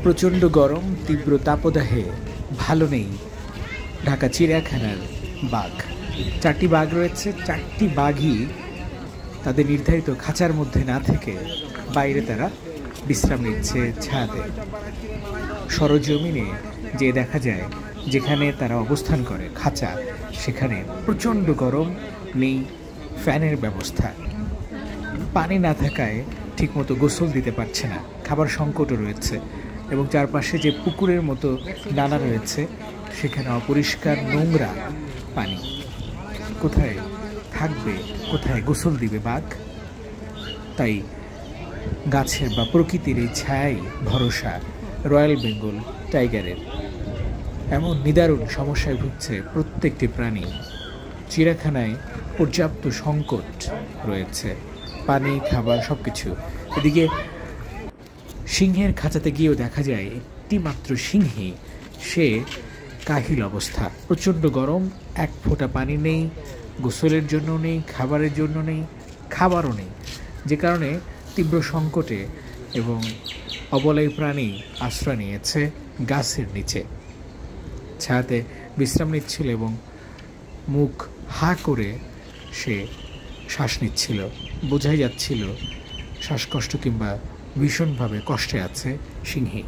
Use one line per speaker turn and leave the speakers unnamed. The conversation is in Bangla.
প্রচণ্ড গরম, তীব্র তাপদাহে ভালো নেই ঢাকা চিড়িয়াখানার বাঘ। 4টি বাঘ রয়েছে, 4টি বাঘই তাদের নির্ধারিত খাঁচার মধ্যে না থেকে বাইরে তারা বিশ্রাম নিচ্ছে ছায়াতে। সরজমিনে যে দেখা যায় যেখানে তারা অবস্থান করে খাঁচা, সেখানে প্রচণ্ড গরম, নেই ফ্যানের ব্যবস্থা, পানি না থাকায় ঠিকমতো গোসল দিতে পারছে না, খাবার সংকটও রয়েছে এবং চারপাশে যে পুকুরের মতো নালা রয়েছে সেখানে অপরিষ্কার নোংরা পানি। কোথায় থাকবে, কোথায় গোসল দিবে বাঘ? তাই গাছের বা প্রকৃতির এই ছায়াই ভরসা রয়্যাল বেঙ্গল টাইগারের। এমন নিদারুণ সমস্যায় ভুগছে প্রত্যেকটি প্রাণী। চিড়িয়াখানায় পর্যাপ্ত সংকট রয়েছে, পানি, খাবার, সব কিছু। এদিকে সিংহের খাঁচাতে গিয়েও দেখা যায় একটি মাত্র সিংহী, সে কাহিল অবস্থা। প্রচণ্ড গরম, এক ফোঁটা পানি নেই, গোসলের জন্য নেই, খাবারের জন্য নেই, খাবারও নেই, যে কারণে তীব্র সংকটে এবং অবলাই প্রাণী আশ্রয় নিয়েছে গাছের নিচে, ছায়াতে বিশ্রাম নিচ্ছিল এবং মুখ হা করে সে শ্বাস নিচ্ছিল। বোঝাই যাচ্ছিল শ্বাসকষ্ট কিংবা ভীষণভাবে কষ্টে আছে সিংহী।